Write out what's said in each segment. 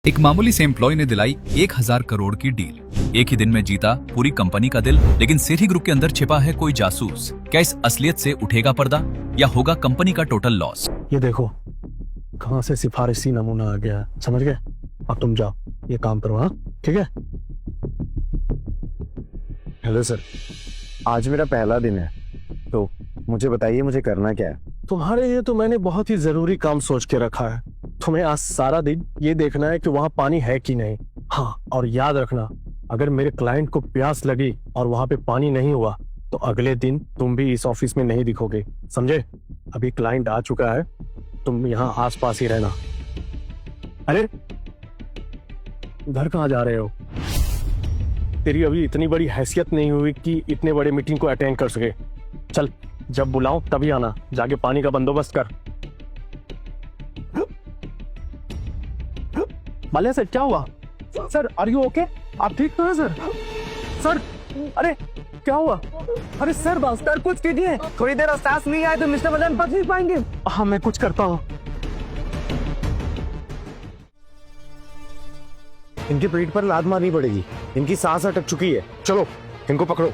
एक मामूली से एम्प्लॉय ने दिलाई 1000 करोड़ की डील। एक ही दिन में जीता पूरी कंपनी का दिल। लेकिन सेठी ग्रुप के अंदर छिपा है कोई जासूस। क्या इस असलियत से उठेगा पर्दा या होगा कंपनी का टोटल लॉस? ये देखो कहां से सिफारिशी नमूना आ गया, समझ गए? अब तुम जाओ ये काम करो। हाँ ठीक है। हेलो सर, आज मेरा पहला दिन है, तो मुझे बताइए मुझे करना क्या है। तुम्हारे लिए तो मैंने बहुत ही जरूरी काम सोच के रखा है। तुम्हें आज सारा दिन ये देखना है कि वहां पानी है कि नहीं। हाँ, और याद रखना, अगर मेरे क्लाइंट को प्यास लगी और वहां पे पानी नहीं हुआ तो अगले दिन तुम भी इस ऑफिस में नहीं दिखोगे, समझे? अभी क्लाइंट आ चुका है, तुम यहाँ आसपास ही रहना। अरे घर कहाँ जा रहे हो? तेरी अभी इतनी बड़ी हैसियत नहीं हुई कि इतने बड़े मीटिंग को अटेंड कर सके। चल, जब बुलाऊं तभी आना, जाके पानी का बंदोबस्त कर। माल्या सर, क्या हुआ? Sir are you okay? आप ठीक तो हैं सर? सर अरे क्या हुआ? अरे सर सर कुछ कीजिए, थोड़ी देर सांस नहीं आए तो मिस्टर बदन बच नहीं पाएंगे। हाँ मैं कुछ करता हूँ। इनके पेट पर लात मारनी पड़ेगी, इनकी सांस अटक चुकी है। चलो इनको पकड़ो,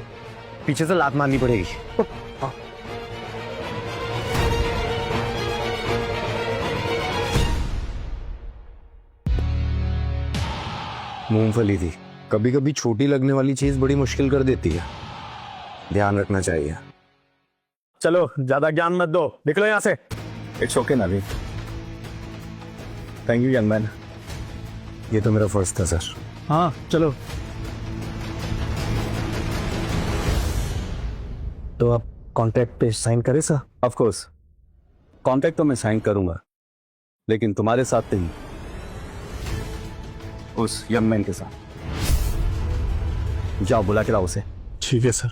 पीछे से लात मारनी पड़ेगी। हाँ। मूंगफली थी, कभी कभी छोटी लगने वाली चीज बड़ी मुश्किल कर देती है, ध्यान रखना चाहिए। चलो ज्यादा ज्ञान मत दो, निकलो यहाँ से। It's okay Naveen, thank you young man. ये तो मेरा फर्स्ट था सर। हाँ चलो। तो आप कॉन्ट्रैक्ट पे साइन करें सर? ऑफ कोर्स, कॉन्ट्रैक्ट तो मैं साइन करूंगा, लेकिन तुम्हारे साथ नहीं, उस यंग मैन के साथ। जाओ बुला के लाओ उसे। ठीक है सर।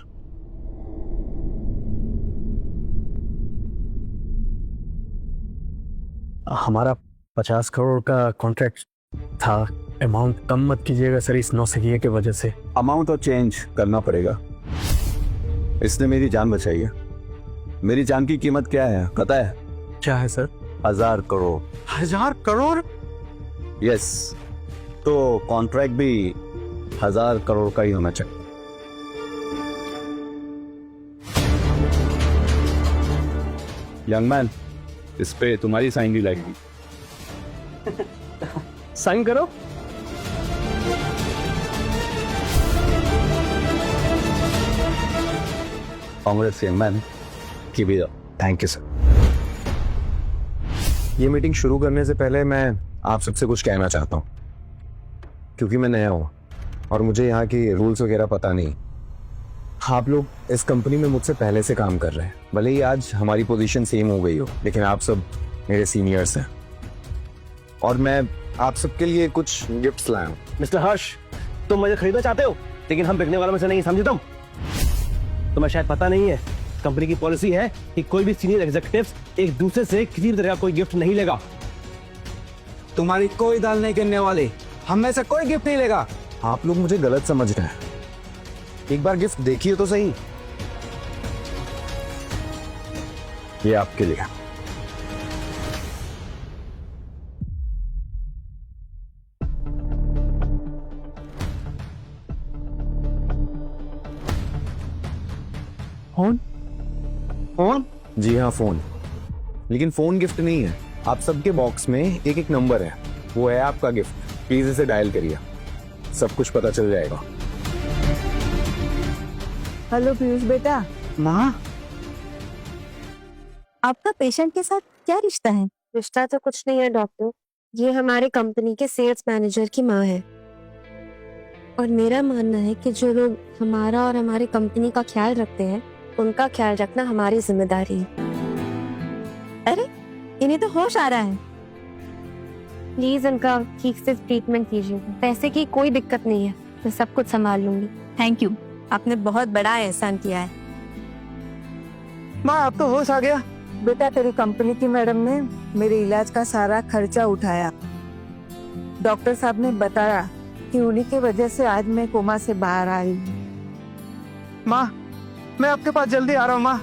हमारा 50 करोड़ का कॉन्ट्रैक्ट था। अमाउंट कम मत कीजिएगा सर, इस नौसिखिए की वजह से। अमाउंट तो चेंज करना पड़ेगा, इसने मेरी जान बचाई है। मेरी जान की कीमत क्या है पता है? क्या है सर? 1000 करोड़। 1000 करोड़? यस, तो कॉन्ट्रैक्ट भी 1000 करोड़ का ही होना चाहिए। यंग मैन, इस पे तुम्हारी साइन भी लगेगी। साइन करो। Congress young man, keep it up. Thank you sir. ये मीटिंग शुरू करने से पहले मैं आप सबसे कुछ कहना चाहता हूँ, क्योंकि मैं नया हूँ और मुझे यहाँ की रूल्स वगैरह पता नहीं। आप लोग इस कंपनी में मुझसे पहले से काम कर रहे हैं, भले ही आज हमारी पोजीशन सेम हो गई हो, लेकिन आप सब मेरे सीनियर्स हैं और मैं आप सबके लिए कुछ गिफ्ट्स लाया हूँ। मिस्टर हर्ष, तुम मुझे खरीदना चाहते हो, लेकिन हम बिकने वालों में से नहीं, समझे तुम? तुम्हें शायद पता नहीं है, कंपनी की पॉलिसी है कि कोई भी सीनियर एग्जीक्यूटिव एक दूसरे से किसी भी तरह का कोई गिफ्ट नहीं लेगा। तुम्हारी कोई दाल नहीं करने वाले, हम में से कोई गिफ्ट नहीं लेगा। आप लोग मुझे गलत समझ रहे हैं, एक बार गिफ्ट देखिए तो सही। ये आपके लिए। फोन? फोन? जी हाँ फोन, लेकिन फोन गिफ्ट नहीं है। आप सबके बॉक्स में एक एक नंबर है, वो है आपका गिफ्ट। प्लीज इसे डायल करिए, सब कुछ पता चल जाएगा। हेलो पीयूष बेटा। माँ, आपका पेशेंट के साथ क्या रिश्ता है? रिश्ता तो कुछ नहीं है डॉक्टर, ये हमारे कंपनी के सेल्स मैनेजर की माँ है। और मेरा मानना है कि जो लोग हमारा और हमारी कंपनी का ख्याल रखते हैं, उनका ख्याल रखना हमारी जिम्मेदारी है। अरे इन्हें तो होश आ रहा है। प्लीज इनका ठीक से ट्रीटमेंट कीजिए, पैसे की कोई दिक्कत नहीं है, मैं सब कुछ संभाल लूंगी। थैंक यू, आपने बहुत बड़ा एहसान किया है। माँ अब तो होश आ गया। बेटा तेरी कंपनी की मैडम ने मेरे इलाज का सारा खर्चा उठाया। डॉक्टर साहब ने बताया कि उन्हीं की वजह से आज मैं कोमा से बाहर आई। माँ मैं आपके पास जल्दी आ रहा हूँ। माँ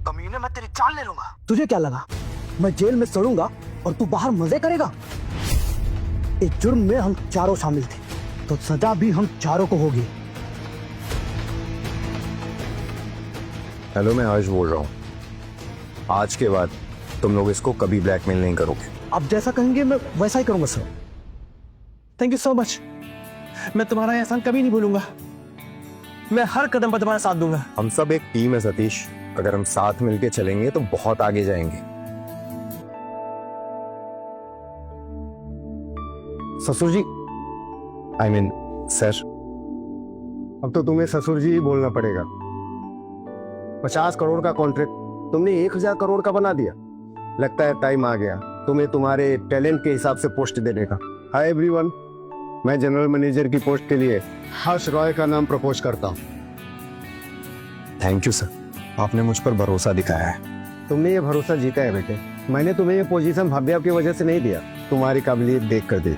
कमीने, मैं तेरी जान ले लूंगा। तुझे क्या लगा मैं जेल में सड़ूंगा और तू बाहर मजे करेगा? इस जुर्म में हम चारों शामिल थे, तो सजा भी हम चारों को होगी। हेलो, मैं हर्ष बोल रहा हूँ। आज के बाद तुम लोग इसको कभी ब्लैकमेल नहीं करोगे। अब जैसा कहेंगे मैं वैसा ही करूंगा sir. Thank you so much. मैं तुम्हारा एहसान कभी नहीं भूलूंगा। मैं हर कदम पर तुम्हारा साथ दूंगा। हम सब एक टीम है सतीश, अगर हम साथ मिलके चलेंगे तो बहुत आगे जाएंगे। ससुर जी, आई मीन सर, अब तो तुम्हें ससुर जी ही बोलना पड़ेगा। 50 करोड़ का कॉन्ट्रैक्ट तुमने 1000 करोड़ का बना दिया। लगता है टाइम आ गया तुम्हें तुम्हारे टैलेंट के हिसाब से पोस्ट देने का। हाय एवरीवन, मैं जनरल मैनेजर की पोस्ट के लिए हर्ष रॉय का नाम प्रपोज करता हूँ। थैंक यू सर, आपने मुझ पर भरोसा दिखाया है। तुमने ये भरोसा जीता है बेटे। मैंने तुम्हें ये पोजीशन भव्या की वजह से नहीं दिया, तुम्हारी काबिलियत देख कर दी।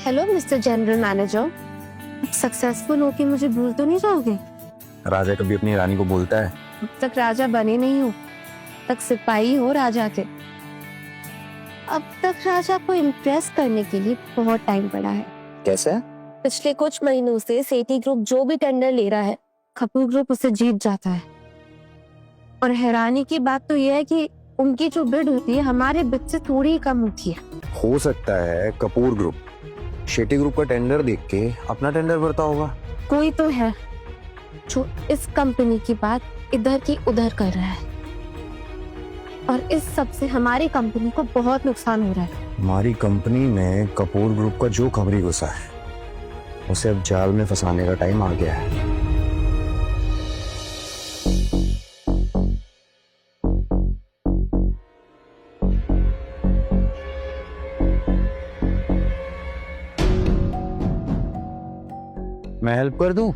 Hello mister general manager, successful होके मुझे भूल तो नहीं जाओगे? राजा कभी अपनी रानी को बोलता है? अब तक राजा बने नहीं हो, तक सिपाही हो राजा के। अब तक राजा को इम्प्रेस करने के लिए बहुत टाइम पड़ा है। कैसे? पिछले कुछ महीनों से सेठी ग्रुप जो भी टेंडर ले रहा है, कपूर ग्रुप उसे जीत जाता है। और हैरानी की बात तो यह है कि उनकी जो बिड होती है हमारे बिड से थोड़ी ही कम होती है। हो सकता है कपूर ग्रुप शेट्टी ग्रुप का टेंडर देख के अपना टेंडर भरता होगा। कोई तो है जो इस कंपनी की बात इधर की उधर कर रहा है, और इस सब से हमारी कंपनी को बहुत नुकसान हो रहा है। हमारी कंपनी में कपूर ग्रुप का जो खबरी घुसा है उसे अब जाल में फंसाने का टाइम आ गया है। मैं हेल्प कर दूं?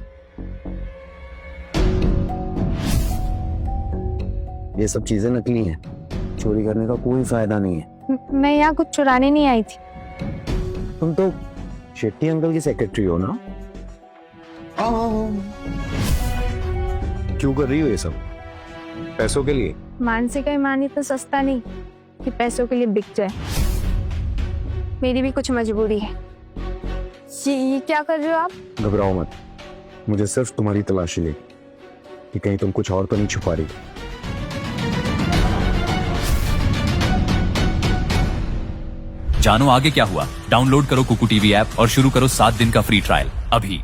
ये सब चीजें नकली हैं, चोरी करने का कोई फायदा नहीं है। मैं यहाँ कुछ चुराने नहीं आई थी। तुम तो शेट्टी अंकल की सेक्रेटरी हो ना? क्यों कर रही हो ये सब? पैसों के लिए? मानसिक ईमानी तो सस्ता नहीं कि पैसों के लिए बिक जाए। मेरी भी कुछ मजबूरी है। ये क्या कर रहे हो आप? घबराओ मत, मुझे सिर्फ तुम्हारी तलाशी ले कि कहीं तुम कुछ और तो नहीं छुपा रही। जानो आगे क्या हुआ? डाउनलोड करो कुकू टीवी ऐप और शुरू करो 7 दिन का फ्री ट्रायल अभी।